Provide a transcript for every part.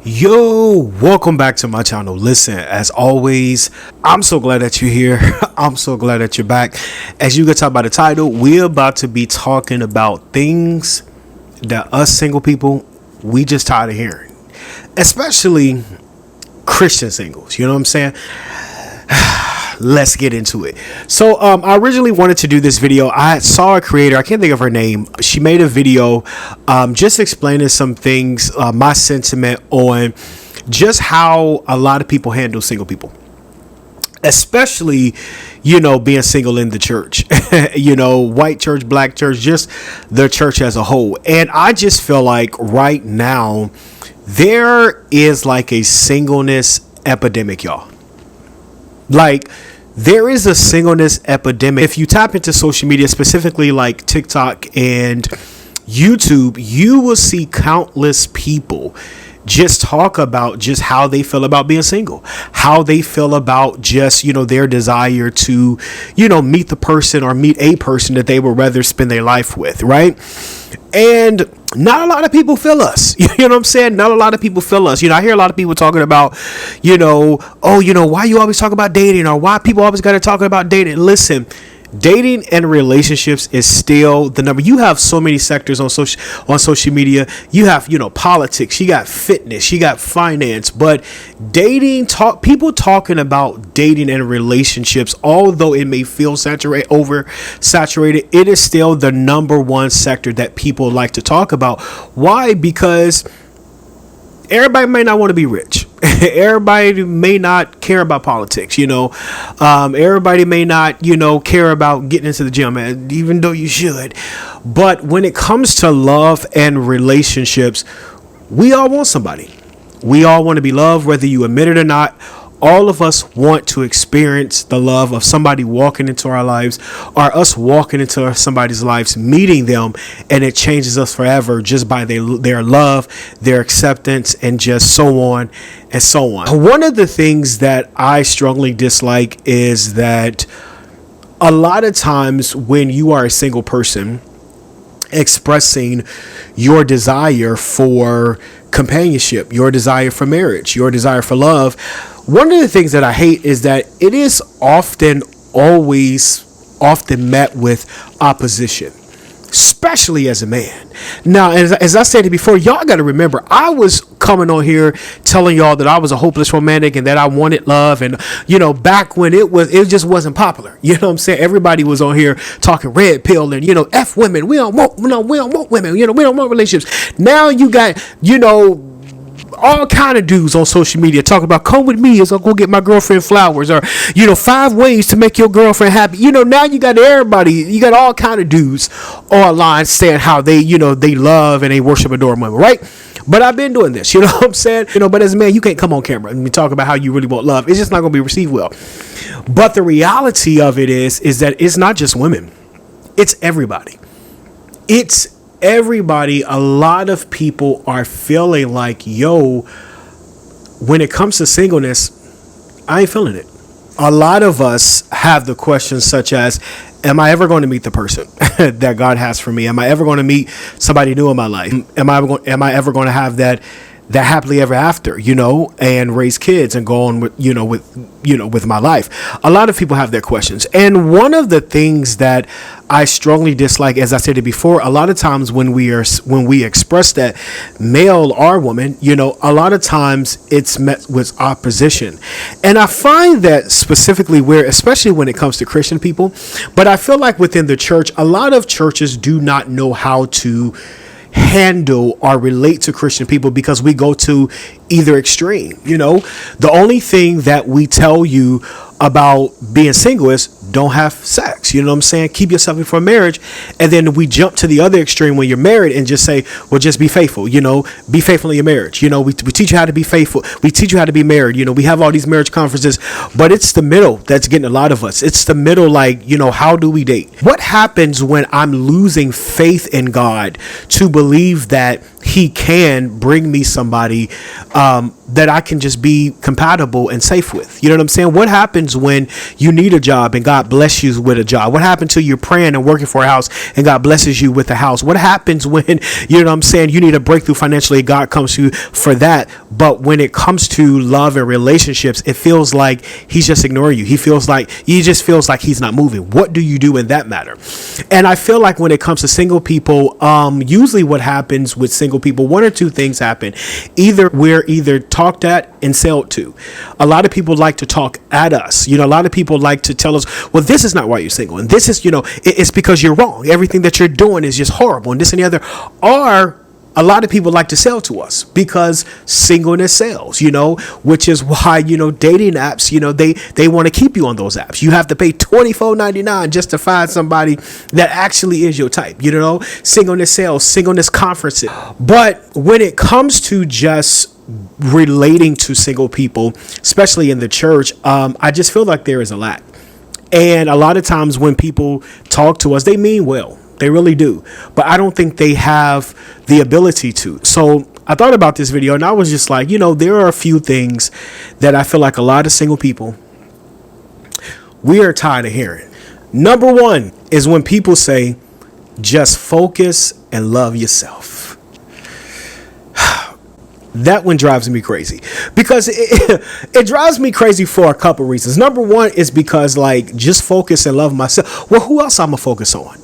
Yo, welcome back to my channel. Listen, as always, I'm so glad that you're here. I'm so glad that you're back. As you can tell by the title, we're about to be talking about things that us single people, we just tired of hearing. Especially Christian singles, you know what I'm saying? Let's get into it. So I originally wanted to do this video. I saw a creator, I can't think of her name. She made a video just explaining some things, my sentiment on just how a lot of people handle single people, especially, being single in the church, white church, black church, just the church as a whole. And I just feel like right now there is like a singleness epidemic, y'all. Like, there is a singleness epidemic. If you tap into social media, specifically like TikTok and YouTube, you will see countless people just talk about just how they feel about being single, how they feel about just, their desire to, meet the person or meet a person that they would rather spend their life with, right? And not a lot of people feel us. You know what I'm saying? Not a lot of people feel us. I hear a lot of people talking about, why you always talk about dating, or why people always got to talk about dating. Listen, dating and relationships is still the number. You have so many sectors on social media. You have, politics, you got fitness, you got finance, but people talking about dating and relationships, although it may feel oversaturated, it is still the number one sector that people like to talk about. Why? Because everybody may not want to be rich. Everybody may not care about politics, everybody may not, care about getting into the gym, even though you should. But when it comes to love and relationships, we all want somebody. We all want to be loved, whether you admit it or not. All of us want to experience the love of somebody walking into our lives, or us walking into somebody's lives, meeting them, and it changes us forever just by their love, their acceptance, and just so on and so on. One of the things that I strongly dislike is that a lot of times when you are a single person expressing your desire for companionship, your desire for marriage, your desire for love, one of the things that I hate is that it is often met with opposition, especially as a man. Now, as I said before, y'all got to remember, I was coming on here telling y'all that I was a hopeless romantic and that I wanted love. And, back when it just wasn't popular. You know what I'm saying? Everybody was on here talking red pill and, F women. We don't want women. We don't want relationships. Now you got, all kind of dudes on social media talking about, come with me as I'll go get my girlfriend flowers, or 5 ways to make your girlfriend happy. Now you got everybody, you got all kind of dudes online saying how they they love and they worship adore women, right? But I've been doing this, what I'm saying? But as a man, you can't come on camera and talk about how you really want love. It's just not going to be received well. But the reality of it is that it's not just women, it's everybody. It's everybody. A lot of people are feeling like, when it comes to singleness, I ain't feeling it. A lot of us have the questions such as, am I ever going to meet the person that God has for me? Am I ever going to meet somebody new in my life? Am I ever going to have that happily ever after, and raise kids and go on with my life? A lot of people have their questions. And one of the things that I strongly dislike, as I said it before, a lot of times when we express that, male or woman, a lot of times it's met with opposition. And I find that specifically especially when it comes to Christian people, but I feel like within the church, a lot of churches do not know how to handle or relate to Christian people, because we go to either extreme. The only thing that we tell you about being single is don't have sex. You know what I'm saying? Keep yourself before marriage. And then we jump to the other extreme when you're married and just say, well, just be faithful, be faithful in your marriage. We teach you how to be faithful. We teach you how to be married. We have all these marriage conferences, but it's the middle that's getting a lot of us. It's the middle. Like, how do we date? What happens when I'm losing faith in God to believe that he can bring me somebody that I can just be compatible and safe with? You know what I'm saying? What happens when you need a job and God God bless you with a job? What happened to you praying and working for a house and God blesses you with a house? What happens when, you know what I'm saying, you need a breakthrough financially, God comes to you for that? But when it comes to love and relationships, it feels like he's just ignoring you. He feels like he's not moving. What do you do in that matter? And I feel like when it comes to single people, usually what happens with single people, one or two things happen. Either we're talked at and sold to. A lot of people like to talk at us. You know, a lot of people like to tell us, well, this is not why you're single. And this is, you know, it's because you're wrong. Everything that you're doing is just horrible and this and the other. Or a lot of people like to sell to us because singleness sells, you know, which is why, you know, dating apps, you know, they want to keep you on those apps. You have to pay $24.99 just to find somebody that actually is your type, you know. Singleness sells, singleness conferences. But when it comes to just relating to single people, especially in the church, I just feel like there is a lack. And a lot of times when people talk to us, they mean well. They really do. But I don't think they have the ability to. So I thought about this video and I was just like, you know, there are a few things that I feel like a lot of single people, we are tired of hearing. Number one is when people say, just focus and love yourself. That one drives me crazy because it drives me crazy for a couple reasons. Number one is because, like, just focus and love myself. Well, who else I'm gonna focus on?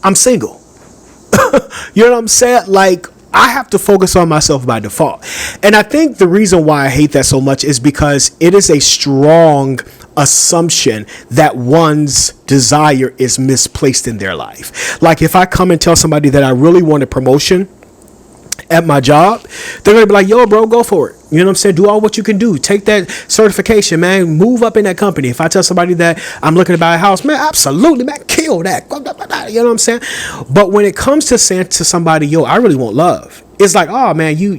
I'm single. You know what I'm saying? Like, I have to focus on myself by default. And I think the reason why I hate that so much is because it is a strong assumption that one's desire is misplaced in their life. Like, if I come and tell somebody that I really want a promotion at my job, they're gonna be like, yo, bro, go for it. You know what I'm saying? Do all what you can do. Take that certification, man. Move up in that company. If I tell somebody that I'm looking to buy a house, man, absolutely, man, kill that. You know what I'm saying? But when it comes to saying to somebody, yo, I really want love, it's like, oh man, you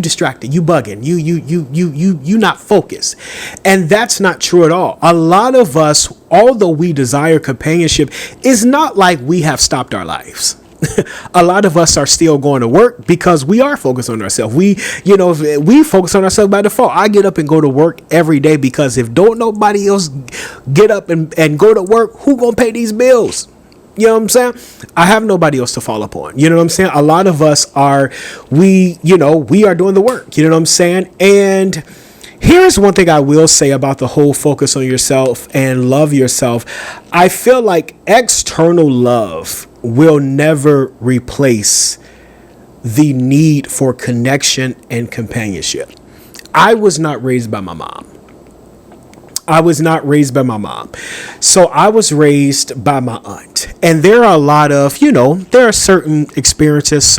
distracted, you bugging, you not focused. And that's not true at all. A lot of us, although we desire companionship, it's not like we have stopped our lives. A lot of us are still going to work because we are focused on ourselves. We focus on ourselves by default. I get up and go to work every day because if don't nobody else get up and go to work, who gonna pay these bills? You know what I'm saying? I have nobody else to fall upon. You know what I'm saying? A lot of us we are doing the work. You know what I'm saying? And here's one thing I will say about the whole focus on yourself and love yourself. I feel like external love will never replace the need for connection and companionship. I was not raised by my mom. So I was raised by my aunt. And there are a lot of, there are certain experiences,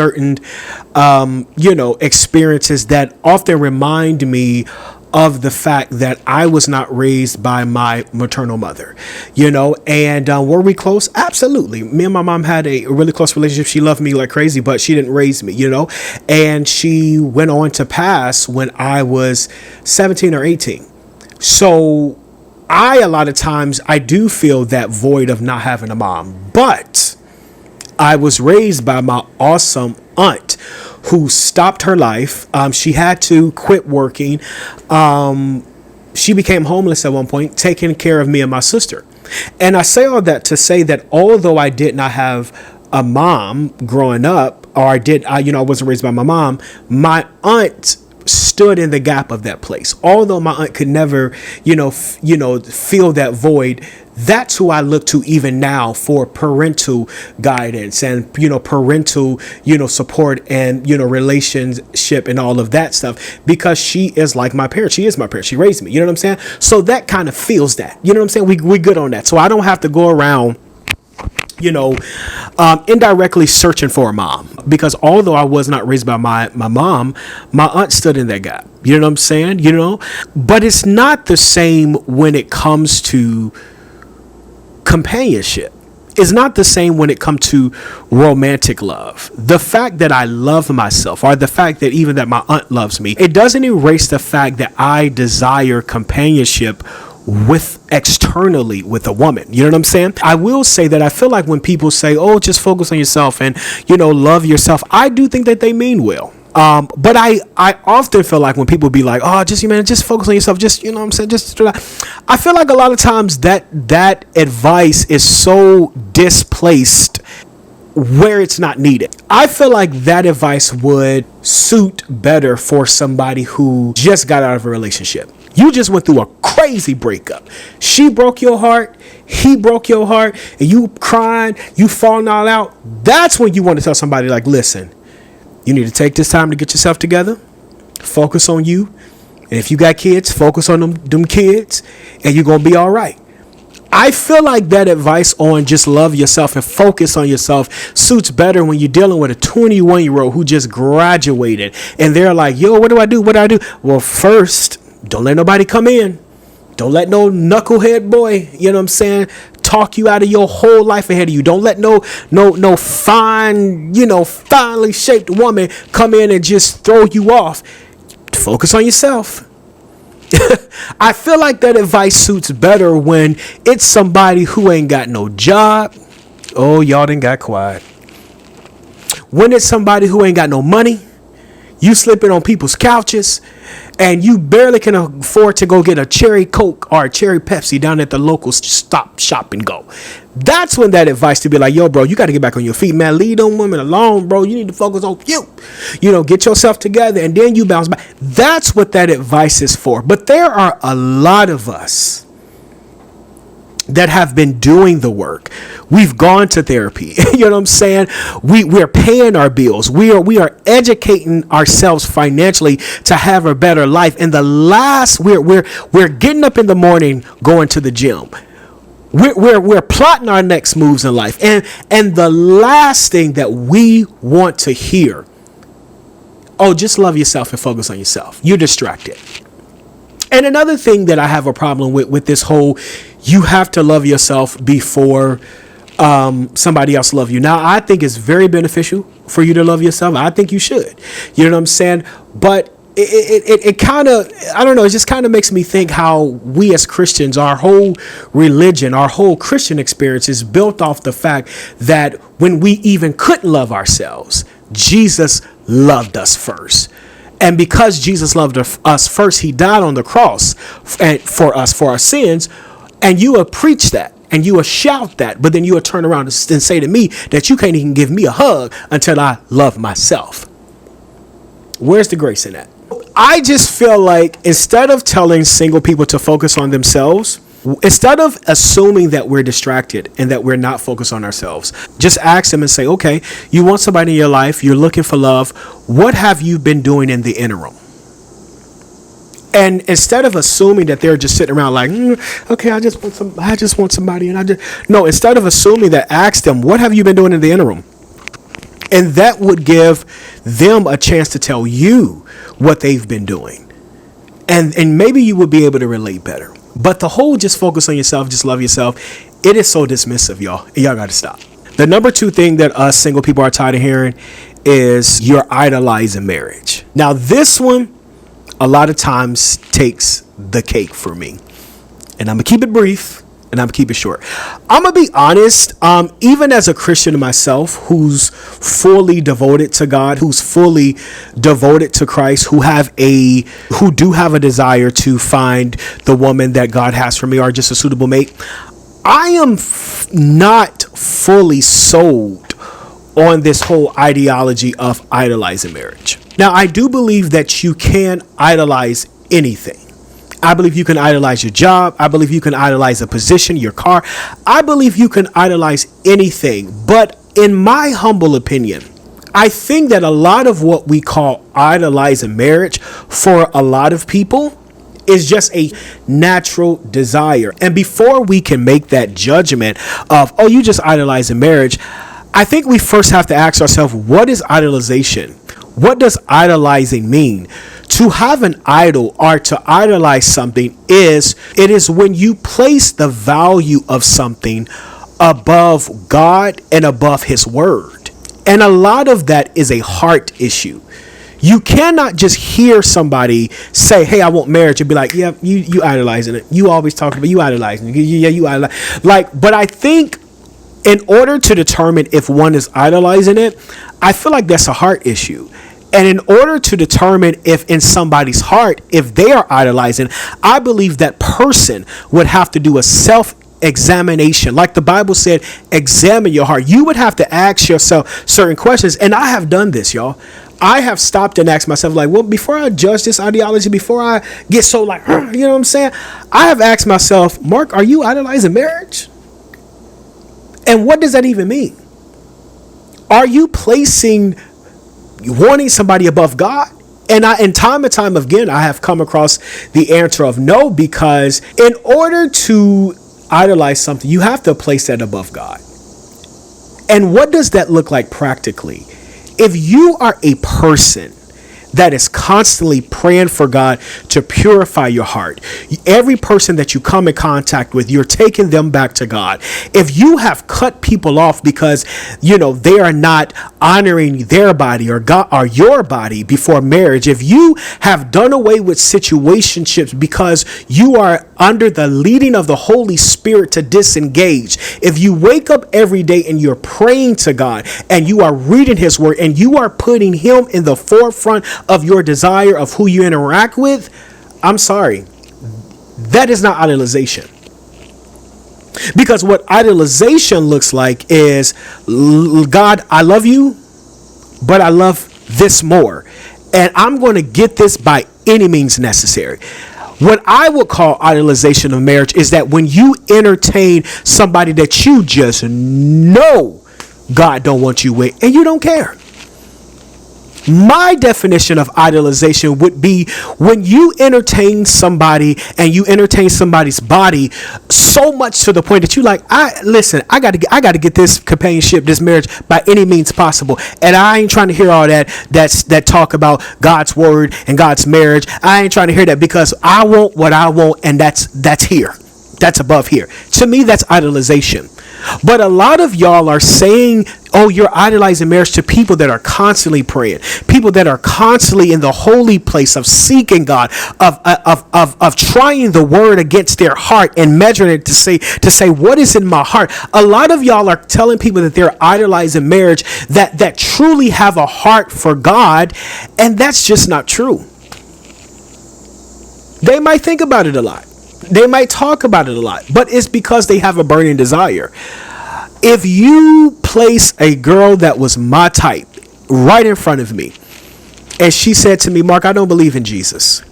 experiences that often remind me of the fact that I was not raised by my maternal mother, and were we close? Absolutely. Me and my mom had a really close relationship. She loved me like crazy, but she didn't raise me, and she went on to pass when I was 17 or 18. So a lot of times I do feel that void of not having a mom, but I was raised by my awesome aunt who stopped her life. She had to quit working. She became homeless at one point, taking care of me and my sister. And I say all that to say that although I did not have a mom growing up, or I wasn't raised by my mom, my aunt stood in the gap of that place. Although my aunt could never, feel that void, that's who I look to even now for parental guidance and, parental, support and, relationship and all of that stuff, because she is like my parent. She is my parent. She raised me. You know what I'm saying? So that kind of feels that, you know what I'm saying? We good on that. So I don't have to go around, indirectly searching for a mom, because although I was not raised by my mom, my aunt stood in that gap. You know what I'm saying? But it's not the same when it comes to companionship. It's not the same when it comes to romantic love. The fact that I love myself, or the fact that even that my aunt loves me, it doesn't erase the fact that I desire companionship externally with a woman. You know what I'm saying? I will say that I feel like when people say, oh, just focus on yourself and, love yourself, I do think that they mean well. But I often feel like when people be like, oh, just, man, just focus on yourself. Just, you know what I'm saying? Just, I feel like a lot of times that advice is so displaced where it's not needed. I feel like that advice would suit better for somebody who just got out of a relationship. You just went through a crazy breakup. She broke your heart. He broke your heart. And you crying. You falling all out. That's when you want to tell somebody like, listen, you need to take this time to get yourself together. Focus on you. And if you got kids, focus on them kids. And you're going to be all right. I feel like that advice on just love yourself and focus on yourself suits better when you're dealing with a 21-year-old who just graduated. And they're like, yo, what do I do? What do I do? Well, first, don't let nobody come in. Don't let no knucklehead boy, you know what I'm saying, talk you out of your whole life ahead of you. Don't let no fine, finely shaped woman come in and just throw you off. Focus on yourself. I feel like that advice suits better when it's somebody who ain't got no job. Oh, y'all done got quiet. When it's somebody who ain't got no money, you slipping on people's couches, and you barely can afford to go get a cherry Coke or a cherry Pepsi down at the local stop, shop, and go. That's when that advice to be like, yo, bro, you got to get back on your feet, man. Leave them women alone, bro. You need to focus on you. Get yourself together, and then you bounce back. That's what that advice is for. But there are a lot of us that have been doing the work. We've gone to therapy. You know what I'm saying? We're paying our bills. We are educating ourselves financially to have a better life. And we're getting up in the morning, going to the gym. We're plotting our next moves in life. And the last thing that we want to hear, oh, just love yourself and focus on yourself. You're distracted. And another thing that I have a problem with this whole, you have to love yourself before somebody else love you. Now, I think it's very beneficial for you to love yourself. I think you should. You know what I'm saying? But it kind of, I don't know, it just kind of makes me think how we as Christians, our whole religion, our whole Christian experience is built off the fact that when we even couldn't love ourselves, Jesus loved us first. And because Jesus loved us first, he died on the cross for us, for our sins. And you will preach that and you will shout that. But then you will turn around and say to me that you can't even give me a hug until I love myself. Where's the grace in that? I just feel like instead of telling single people to focus on themselves, instead of assuming that we're distracted and that we're not focused on ourselves, just ask them and say, okay, you want somebody in your life, you're looking for love. What have you been doing in the interim? And instead of assuming that they're just sitting around like, okay, I just want somebody. No, instead of assuming that, ask them, what have you been doing in the interim? And that would give them a chance to tell you what they've been doing. And maybe you would be able to relate better. But the whole just focus on yourself, just love yourself, it is so dismissive, y'all. Y'all got to stop. The number two thing that us single people are tired of hearing is you're idolizing marriage. Now, this one, a lot of times takes the cake for me. And I'm going to keep it brief and I'm going to keep it short. I'm going to be honest. Even as a Christian myself, who's fully devoted to God, who's fully devoted to Christ, who do have a desire to find the woman that God has for me or just a suitable mate, I am not fully sold on this whole ideology of idolizing marriage. Now, I do believe that you can idolize anything. I believe you can idolize your job. I believe you can idolize a position, your car. I believe you can idolize anything. But in my humble opinion, I think that a lot of what we call idolizing marriage for a lot of people is just a natural desire. And before we can make that judgment of, oh, you just idolizing marriage, I think we first have to ask ourselves, what is idolization? What does idolizing mean? To have an idol or to idolize something is when you place the value of something above God and above his word. And a lot of that is a heart issue. You cannot just hear somebody say, hey, I want marriage, and be like, yeah, you idolizing it. You always talking about you idolizing it. Yeah, you idolize. But I think in order to determine if one is idolizing it, I feel like that's a heart issue. And in order to determine if in somebody's heart, if they are idolizing, I believe that person would have to do a self-examination. Like the Bible said, examine your heart. You would have to ask yourself certain questions. And I have done this, y'all. I have stopped and asked myself, like, well, before I judge this ideology, before I get so like, you know what I'm saying? I have asked myself, Mark, are you idolizing marriage? And what does that even mean? Are you placing wanting somebody above God? And time and time again, I have come across the answer of no, because in order to idolize something, you have to place that above God. And what does that look like practically? If you are a person that is constantly praying for God to purify your heart, every person that you come in contact with, you're taking them back to God. If you have cut people off because, they are not honoring their body or God or your body before marriage, if you have done away with situationships because you are under the leading of the Holy Spirit to disengage, if you wake up every day and you're praying to God and you are reading his word and you are putting him in the forefront of your desire of who you interact with, I'm sorry, that is not idolization. Because what idolization looks like is, God, I love you, but I love this more, and I'm going to get this by any means necessary. What I would call idolization of marriage is that when you entertain somebody that you just know God don't want you with, and you don't care. My definition of idolization would be when you entertain somebody and you entertain somebody's body so much to the point that you like, I got to get this companionship, this marriage by any means possible. And I ain't trying to hear all that talk about God's word and God's marriage. I ain't trying to hear that, because I want what I want, and that's here. That's above here. To me, that's idolization. But a lot of y'all are saying, oh, you're idolizing marriage to people that are constantly praying, people that are constantly in the holy place of seeking God, of trying the word against their heart and measuring it to say what is in my heart. A lot of y'all are telling people that they're idolizing marriage that truly have a heart for God, and that's just not true. They might think about it a lot. They might talk about it a lot, but it's because they have a burning desire. If you place a girl that was my type right in front of me, and she said to me, Mark, I don't believe in Jesus,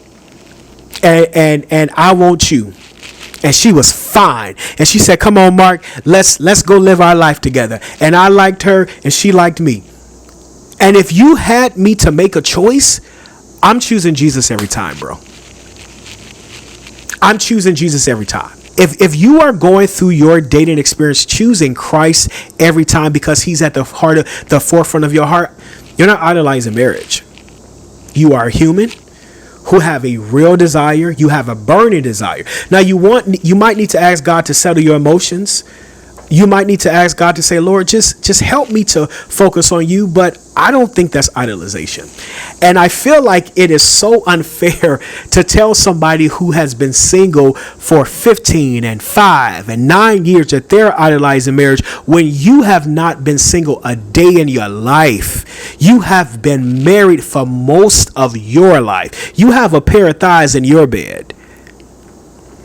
and I want you, and she was fine, and she said, come on, Mark, let's go live our life together, and I liked her and she liked me, and if you had me to make a choice, I'm choosing Jesus every time, bro. I'm choosing Jesus every time. If you are going through your dating experience choosing Christ every time because he's at the forefront of your heart, you're not idolizing marriage. You are a human who have a real desire. You have a burning desire. Now you might need to ask God to settle your emotions. You might need to ask God to say, Lord, just help me to focus on you. But I don't think that's idolization. And I feel like it is so unfair to tell somebody who has been single for 15 and 5 and 9 years that they're idolizing marriage when you have not been single a day in your life. You have been married for most of your life. You have a pair of thighs in your bed.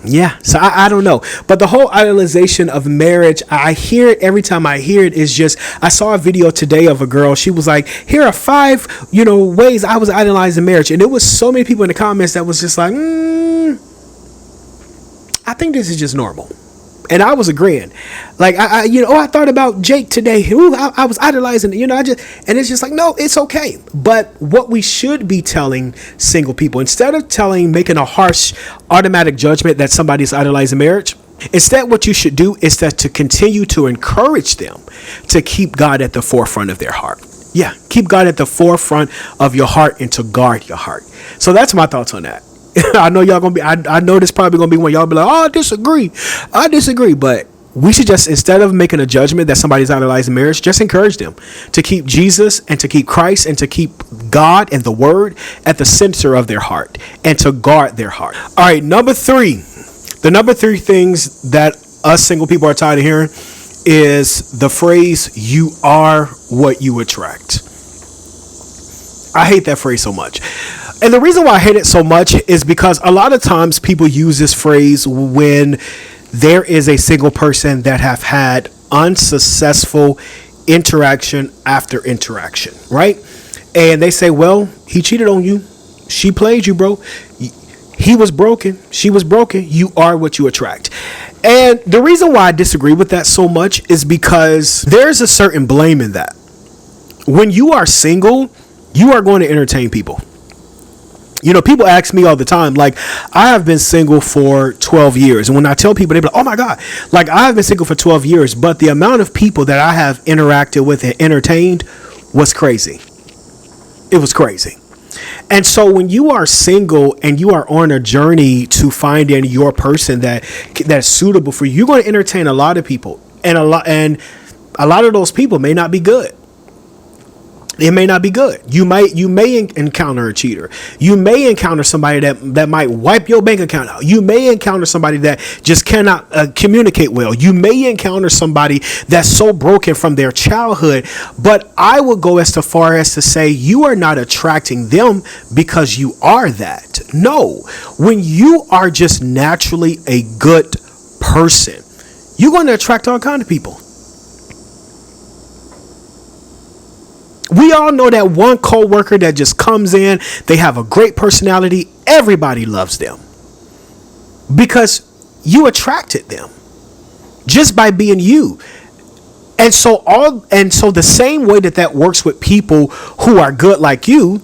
Yeah, so I don't know. But the whole idolization of marriage, I hear it every time I hear it. Is just, I saw a video today of a girl. She was like, here are 5, ways I was idolizing marriage. And there was so many people in the comments that was just like, I think this is just normal. And I was agreeing. Like, I thought about Jake today. Ooh, I was idolizing, and it's just like, no, it's okay. But what we should be telling single people, instead of making a harsh automatic judgment that somebody's idolizing marriage, instead what you should do is to continue to encourage them to keep God at the forefront of their heart. Yeah, keep God at the forefront of your heart and to guard your heart. So that's my thoughts on that. I know y'all gonna be, I know this probably gonna be one y'all be like, oh, I disagree, but we should just, instead of making a judgment that somebody's idolizing marriage, just encourage them to keep Jesus and to keep Christ and to keep God and the word at the center of their heart and to guard their heart. All right, number 3, the number 3 things that us single people are tired of hearing is the phrase, you are what you attract. I hate that phrase so much. And the reason why I hate it so much is because a lot of times people use this phrase when there is a single person that have had unsuccessful interaction after interaction, right? And they say, well, he cheated on you. She played you, bro. He was broken. She was broken. You are what you attract. And the reason why I disagree with that so much is because there's a certain blame in that. When you are single, you are going to entertain people. You know, people ask me all the time, like, I have been single for 12 years. And when I tell people, they be like, oh my God, like, I have been single for 12 years. But the amount of people that I have interacted with and entertained was crazy. It was crazy. And so when you are single and you are on a journey to finding your person that's suitable for you, you're going to entertain a lot of people. And a lot of those people may not be good. It may not be good. You may encounter a cheater. You may encounter somebody that might wipe your bank account out. You may encounter somebody that just cannot communicate well. You may encounter somebody that's so broken from their childhood. But I would go as far as to say you are not attracting them because you are that. No, when you are just naturally a good person, you're going to attract all kinds of people. We all know that one coworker that just comes in, they have a great personality, everybody loves them because you attracted them just by being you. And so the same way that works with people who are good like you,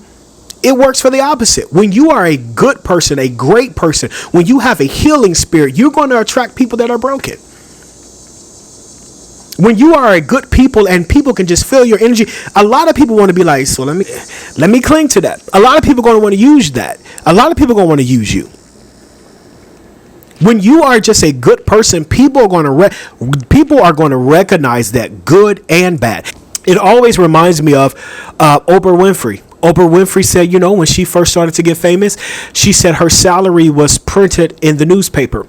it works for the opposite. When you are a good person, a great person, when you have a healing spirit, you're going to attract people that are broken. When you are a good people and people can just feel your energy, a lot of people want to be like, so let me cling to that. A lot of people are going to want to use that. A lot of people are going to want to use you. When you are just a good person, people are going to recognize that, good and bad. It always reminds me of Oprah Winfrey. Oprah Winfrey said, when she first started to get famous, she said her salary was printed in the newspaper.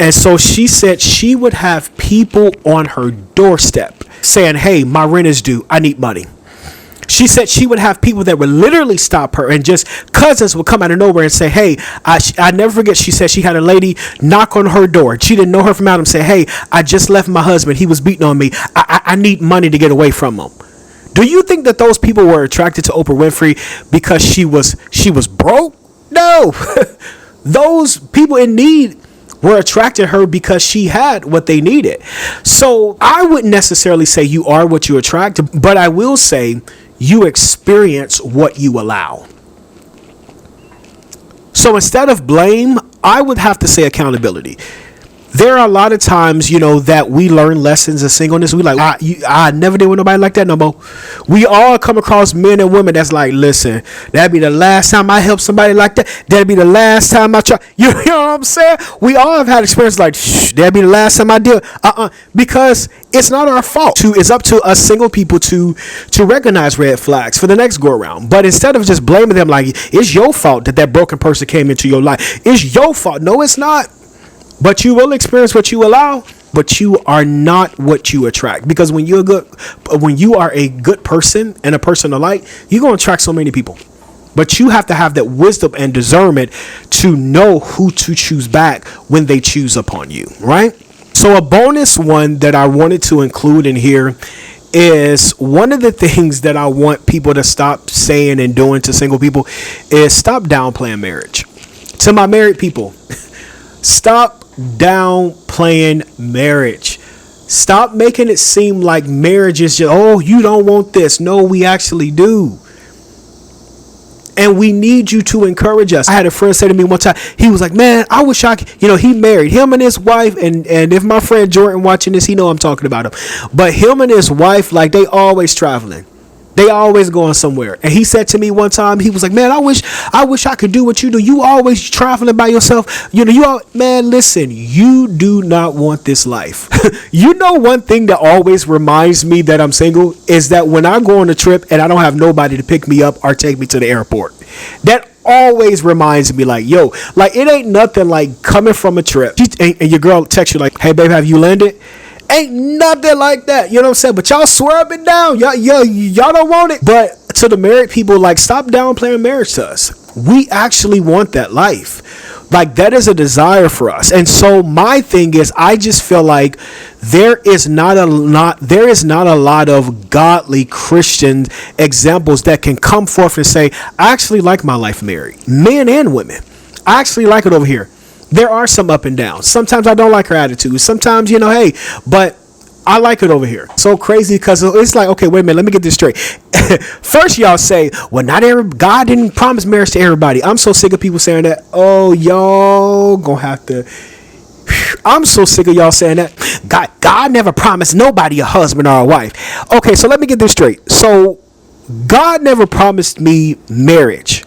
And so she said she would have people on her doorstep saying, hey, my rent is due. I need money. She said she would have people that would literally stop her and just cousins would come out of nowhere and say, hey, I never forget. She said she had a lady knock on her door. She didn't know her from Adam and say, hey, I just left my husband. He was beating on me. I need money to get away from him. Do you think that those people were attracted to Oprah Winfrey because she was broke? No. Those people in need were attracted to her because she had what they needed. So I wouldn't necessarily say you are what you attract, but I will say you experience what you allow. So instead of blame, I would have to say accountability. There are a lot of times, that we learn lessons of singleness. We like, I never did with nobody like that no more. We all come across men and women that's like, listen, that'd be the last time I help somebody like that. That'd be the last time I try. You know what I'm saying? We all have had experience like, that'd be the last time I do it. Because it's not our fault. It's up to us single people to recognize red flags for the next go around. But instead of just blaming them like, it's your fault that broken person came into your life. It's your fault. No, it's not. But you will experience what you allow, but you are not what you attract. Because when you are a good person and a person alike, you're going to attract so many people. But you have to have that wisdom and discernment to know who to choose back when they choose upon you, right? So a bonus one that I wanted to include in here is one of the things that I want people to stop saying and doing to single people is stop downplaying marriage. To my married people, stop downplaying marriage. Stop making it seem like marriage is just, oh, you don't want this. No, we actually do. And we need you to encourage us. I had a friend say to me one time, he was like, man, I wish I could, he married him and his wife. And if my friend Jordan watching this, he know I'm talking about him. But him and his wife, like they always traveling. They always going somewhere. And he said to me one time, he was like, man, I wish I could do what you do. You always traveling by yourself. Man, listen, you do not want this life. One thing that always reminds me that I'm single is that when I go on a trip and I don't have nobody to pick me up or take me to the airport, that always reminds me like, yo, like it ain't nothing like coming from a trip and your girl texts you like, hey, babe, have you landed? Ain't nothing like that. You know what I'm saying? But y'all swear up and down. Y'all don't want it. But to the married people, like, stop downplaying marriage to us. We actually want that life. Like, that is a desire for us. And so my thing is, I just feel like there is not a lot of godly Christian examples that can come forth and say, I actually like my life married, men and women. I actually like it over here. There are some up and downs. Sometimes I don't like her attitude. Sometimes, hey, but I like it over here. So crazy, because it's like, okay, wait a minute, let me get this straight. First, y'all say, well, God didn't promise marriage to everybody. I'm so sick of people saying that. Oh, y'all gonna have to. I'm so sick of y'all saying that. God never promised nobody a husband or a wife. Okay, so let me get this straight. So God never promised me marriage.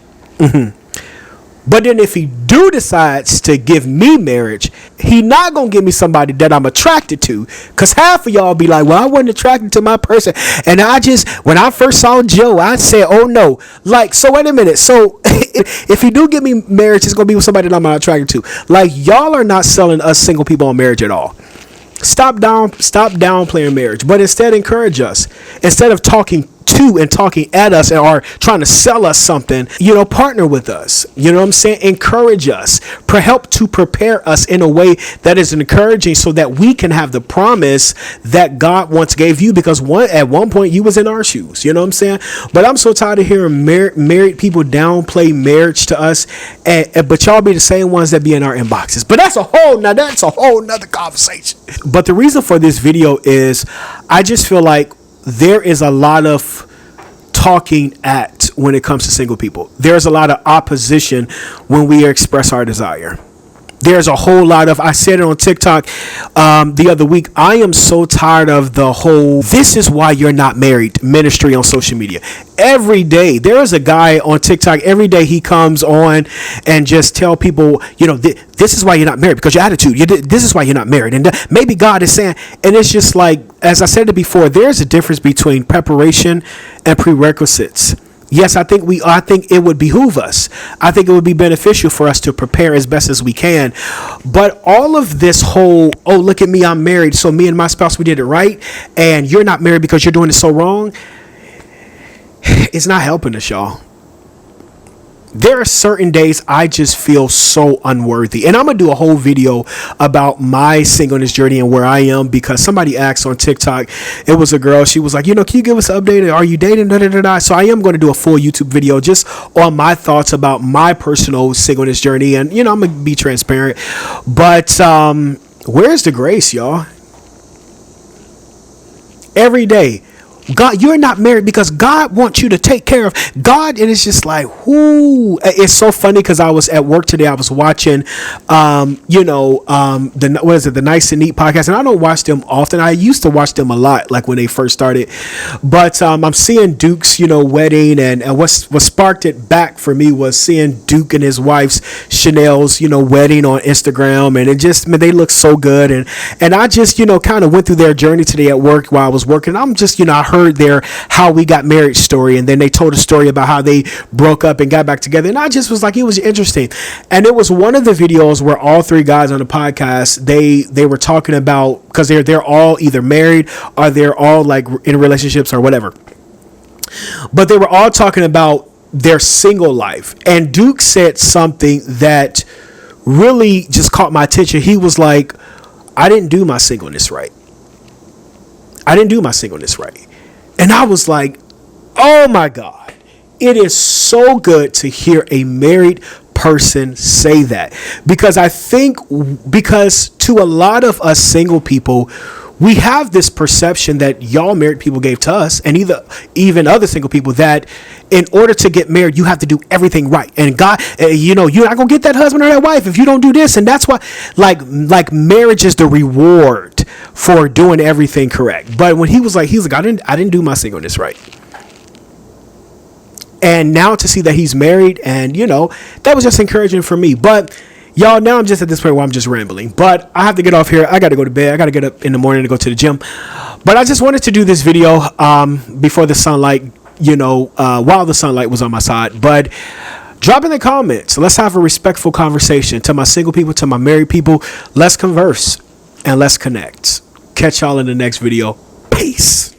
But then if he do decides to give me marriage, he not going to give me somebody that I'm attracted to. Because half of y'all be like, well, I wasn't attracted to my person. And when I first saw Joe, I said, oh no. Like, so wait a minute. So if he do give me marriage, it's going to be with somebody that I'm not attracted to. Like, y'all are not selling us single people on marriage at all. Stop downplaying marriage, but instead encourage us. Instead of talking to and talking at us or trying to sell us something, partner with us. You know what I'm saying? Encourage us. Help to prepare us in a way that is encouraging so that we can have the promise that God once gave you, because at one point you was in our shoes. You know what I'm saying? But I'm so tired of hearing married people downplay marriage to us, but y'all be the same ones that be in our inboxes. But that's a whole nother conversation. But the reason for this video is I just feel like there is a lot of talking at when it comes to single people. There's a lot of opposition when we express our desire. There's a whole lot of, I said it on TikTok the other week, I am so tired of the whole, this is why you're not married ministry on social media. Every day, there is a guy on TikTok, every day he comes on and just tell people, this is why you're not married, because your attitude, this is why you're not married. And maybe God is saying, and it's just like, as I said it before, there's a difference between preparation and prerequisites. Yes, I think it would behoove us. I think it would be beneficial for us to prepare as best as we can. But all of this whole, oh, look at me, I'm married, so me and my spouse, we did it right, and you're not married because you're doing it so wrong, it's not helping us, y'all. There are certain days I just feel so unworthy. And I'm going to do a whole video about my singleness journey and where I am, because somebody asked on TikTok, it was a girl, she was like, can you give us an update? Are you dating? So I am going to do a full YouTube video just on my thoughts about my personal singleness journey. And, I'm going to be transparent. But where's the grace, y'all? Every day. God, you're not married because God wants you to take care of God. And it's just like, whoo, it's so funny, because I was at work today. I was watching, the Nice and Neat podcast. And I don't watch them often. I used to watch them a lot, like when they first started. But I'm seeing Duke's, wedding. And what sparked it back for me was seeing Duke and his wife's Chanel's, wedding on Instagram. And it just, they look so good. And I just, kind of went through their journey today at work while I was working. I'm just, I heard their how we got married story, and then they told a story about how they broke up and got back together, and I just was like, it was interesting. And it was one of the videos where all three guys on the podcast, they were talking about, because they're all either married or they're all like in relationships or whatever, but they were all talking about their single life. And Duke said something that really just caught my attention. He was like, I didn't do my singleness right. And I was like, oh my God, it is so good to hear a married person say that. Because I think, because to a lot of us single people, we have this perception that y'all married people gave to us, and even other single people, that in order to get married, you have to do everything right. And God, you're not going to get that husband or that wife if you don't do this. And that's why, like marriage is the reward for doing everything correct. But when he was like, I didn't do my singleness right. And now to see that he's married, and that was just encouraging for me. But y'all, now I'm just at this point where I'm just rambling. But I have to get off here. I got to go to bed. I got to get up in the morning to go to the gym. But I just wanted to do this video before the sunlight, while the sunlight was on my side. But drop in the comments. Let's have a respectful conversation. To my single people, to my married people, let's converse and let's connect. Catch y'all in the next video. Peace.